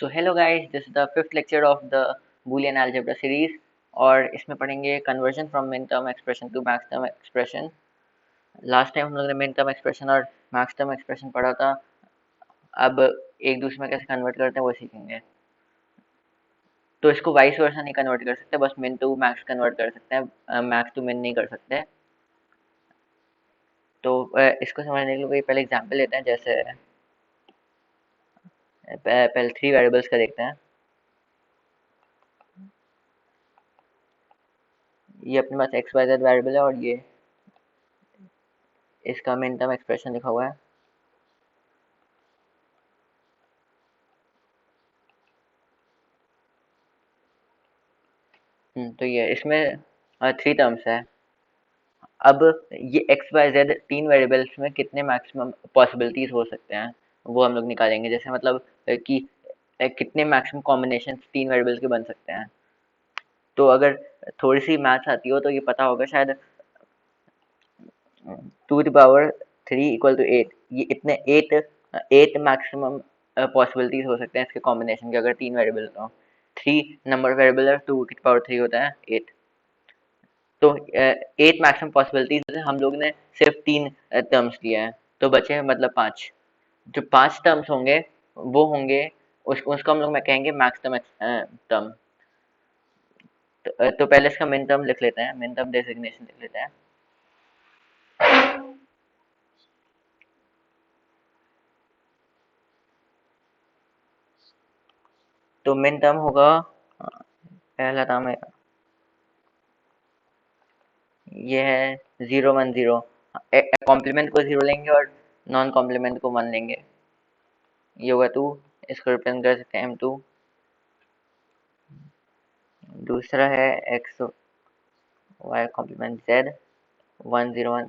So hello guys, this is the fifth lecture of the Boolean Algebra series. और इसमें पढ़ेंगे conversion from min term expression to max term expression. Last time हम लोगों ने min term expression और max term expression पढ़ा था। अब एक दूसरे में कैसे कन्वर्ट करते हैं वो सीखेंगे। तो इसको वाइस वर्सा नहीं कन्वर्ट कर सकते, बस मिन टू मैक्स कन्वर्ट कर सकते हैं, मैक्स टू मिन नहीं कर सकते। तो इसको समझने के लिए पहले एग्जाम्पल लेते हैं। जैसे पहले 3 वेरिएबल्स का देखते हैं। ये अपने पास एक्स वाई जेड वेरिएबल है और ये इसका मिन टर्म एक्सप्रेशन लिखा हुआ है। तो ये इसमें 3 टर्म्स है। अब ये एक्स वाई जेड 3 वेरिएबल्स में कितने मैक्सिमम पॉसिबिलिटीज हो सकते हैं वो हम लोग निकालेंगे। जैसे मतलब कि कितने मैक्सिमम कॉम्बिनेशन 3 वेरिएबल्स के बन सकते हैं। तो अगर थोड़ी सी मैथ्स आती हो तो ये पता होगा शायद। 2 to the power 3 equal to 8, ये इतने 8 मैक्सिमम पॉसिबिलिटीज हो सकते हैं इसके कॉम्बिनेशन के, अगर 3 वेरिएबल हो। 3 नंबर वेरिएबल है, 2 की पावर 3 होता है 8। तो 8 मैक्सिमम पॉसिबिलिटीज हम लोग ने सिर्फ 3 टर्म्स लिए हैं, तो बचे मतलब 5। जो 5 टर्म्स होंगे वो होंगे उसको हम लोग में कहेंगे मैक्स टर्म। तो पहले इसका मिन टर्म लिख लेते हैं, मिन टर्म डेजिग्नेशन लिख लेते हैं। तो मिन टर्म होगा, पहला टर्म है ये है 0 1 0। कॉम्प्लीमेंट को 0 लेंगे और नॉन कॉम्प्लीमेंट को 1 लेंगे। ये होगा 2, इसको रिप्रेजेंट कर सकते हैं m2। दूसरा है x y complement z 1 0 1,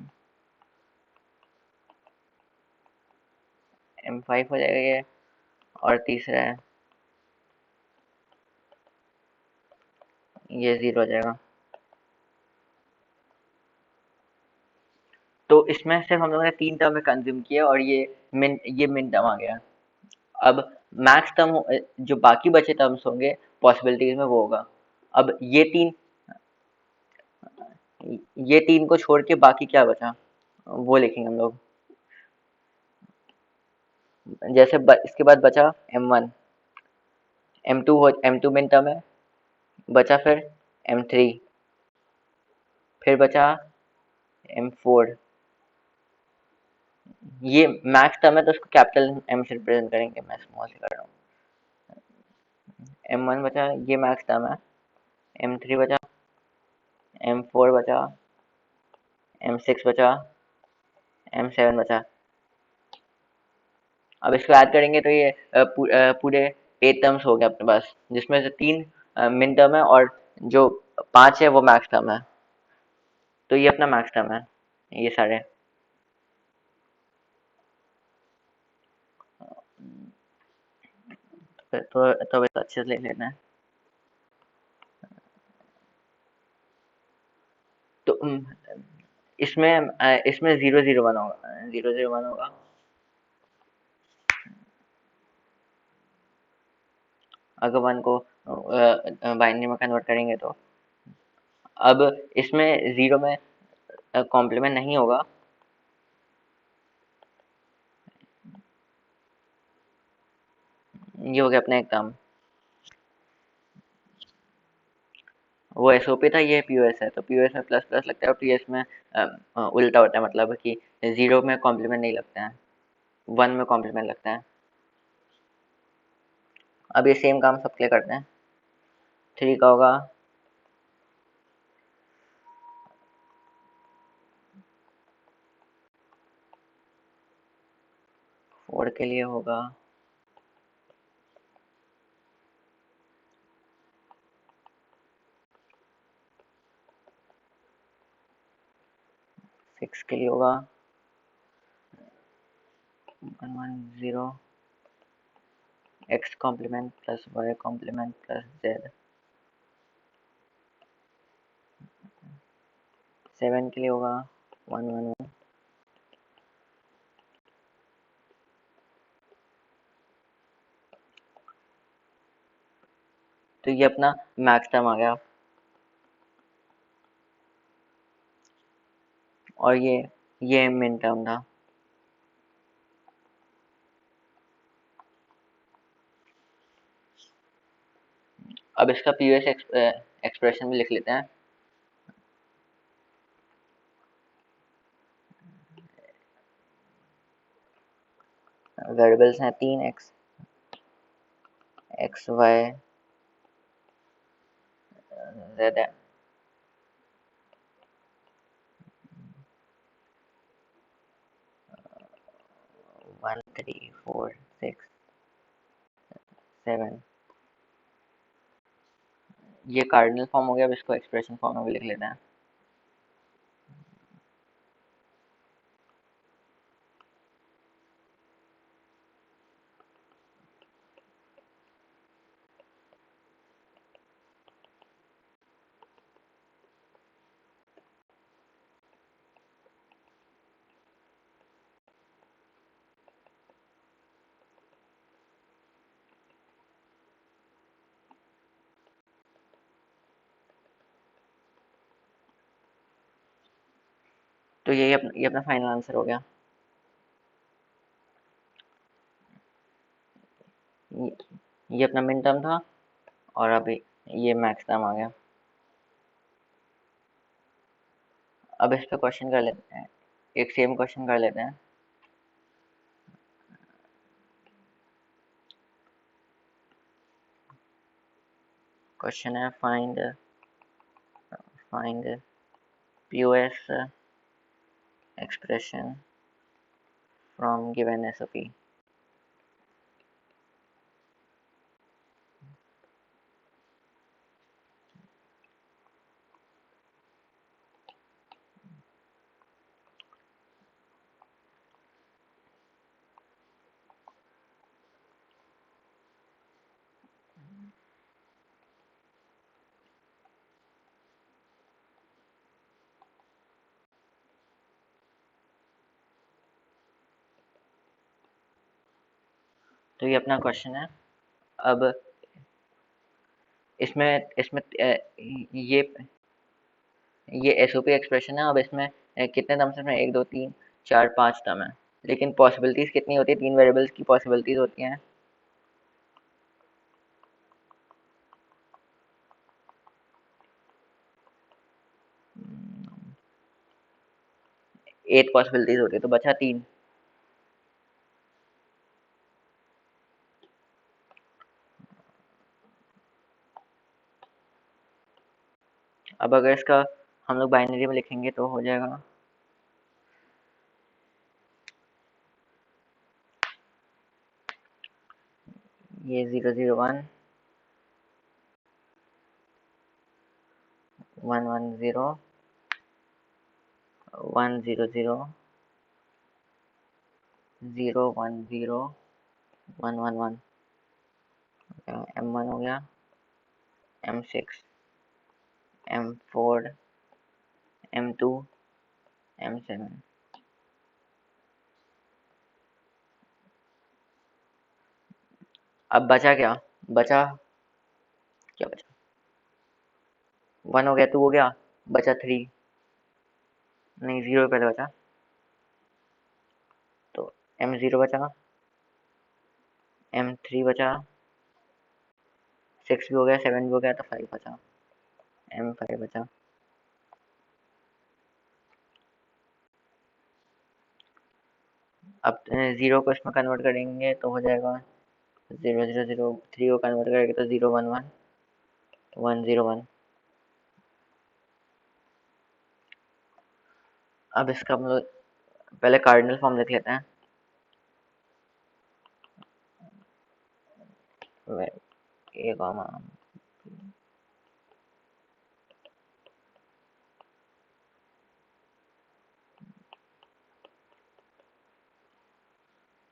m5 हो जाएगा ये। और तीसरा है ये 0 हो जाएगा। तो इसमें सिर्फ हम लोगों ने 3 टर्म में कंज्यूम किया और ये मिन टर्म आ गया। अब मैक्स टर्म जो बाकी बचे टर्म्स होंगे पॉसिबिलिटीज में वो होगा। अब ये तीन को छोड़ के बाकी क्या बचा वो लिखेंगे हम लोग। जैसे इसके बाद बचा m1, m2 मिन टर्म है। बचा फिर m3, फिर बचा m4। ये मैक्स टर्म है तो उसको कैपिटल M से रिप्रेजेंट करेंगे, मैं स्मॉल से कर रहा हूँ। m1 बचा, ये मैक्स टर्म है। m3 बचा, m4 बचा, m6 बचा, m7 बचा। अब इसको ऐड करेंगे तो ये पूरे 8 टर्म्स हो गए अपने पास, जिसमें से 3 मिन टर्म है और जो 5 है वो मैक्स टर्म है। तो ये अपना मैक्स टर्म है ये सारे। तो अच्छे से लिख लेना है। तो इसमें 0 0 1 होगा, 0 0 1 होगा। अगर 1 को बाइनरी में कन्वर्ट करेंगे तो अब इसमें 0 में कॉम्प्लीमेंट नहीं होगा। ये हो गया अपना एक टर्म। वो एसओपी था, ये पीओएस है। तो पीओएस में प्लस प्लस लगता है और पीएस में उल्टा होता है, मतलब कि 0 में कॉम्प्लीमेंट नहीं लगता है, 1 में कॉम्प्लीमेंट लगता है। अब ये सेम काम सबके लिए करते हैं। 3 का होगा 4 के लिए होगा 6 के लिए होगा 1 1 0 x complement plus y complement plus z। 7 के लिए होगा 1 1 1। तो ये अपना मैक्स टर्म आ गया। और ये मिन टर्म था। अब इसका पीओएस एक्सप्रेशन भी लिख लेते हैं। वेरिएबल्स हैं 3x, एक्स वाई जेड है। 1 3 4 6 7। ये कार्डिनल फॉर्म हो गया। अब इसको एक्सप्रेशन फॉर्म में भी लिख लेते हैं। तो ये अपना फाइनल आंसर हो गया। ये अपना मिन टर्म था और अभी ये मैक्स टर्म आ गया। अब इस पे क्वेश्चन कर लेते हैं, एक सेम क्वेश्चन कर लेते हैं। क्वेश्चन है find POS expression from given SOP. तो ये अपना क्वेश्चन है। अब इसमें इसमें ये एसओपी एक्सप्रेशन है। अब इसमें कितने टर्म्स हैं? 1 2 3 4 5 टर्म है। लेकिन पॉसिबिलिटीज कितनी होती है? 3 वेरिएबल्स की पॉसिबिलिटीज होती हैं। एट पॉसिबिलिटीज होती है, तो बचा 3। अब अगर इसका हम लोग बाइनरी में लिखेंगे तो हो जाएगा ये 0 0 1 1 1 0 1 0 0 0 1 0 1 1 1। M1 हो गया, M6 M4 M2 M7। अब बचा क्या? बचा क्या बचा? 1 हो गया, 2 हो गया, बचा 3। नहीं, 0 पहले बचा, तो M0 बचा, M3 बचा, 6 भी हो गया, 7 भी हो गया, तो 5 बचा, M5 बचा। अब 0 को इसमें कन्वर्ट करेंगे तो हो जाएगा 0 0 0। 3 को कन्वर्ट करेंगे तो 0 1 1 1 0 1। अब इसका हम लोग पहले कार्डिनल फॉर्म लिख लेते हैं। ए कॉमा,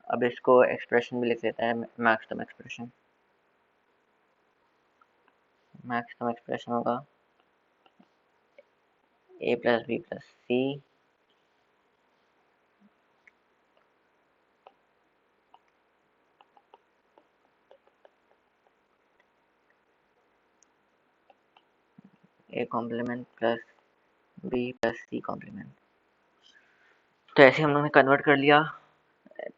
अब इसको एक्सप्रेशन भी लिख लेते हैं, मैक्सिमम एक्सप्रेशन। मैक्सिमम एक्सप्रेशन होगा a plus B plus C A complement plus B plus C complement. तो ऐसे हम लोगों ने कन्वर्ट कर लिया।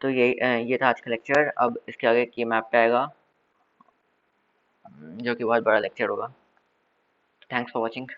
तो ये था आज का लेक्चर। अब इसके आगे की मैप पे आएगा, जो कि बहुत बड़ा लेक्चर होगा। Thanks for watching.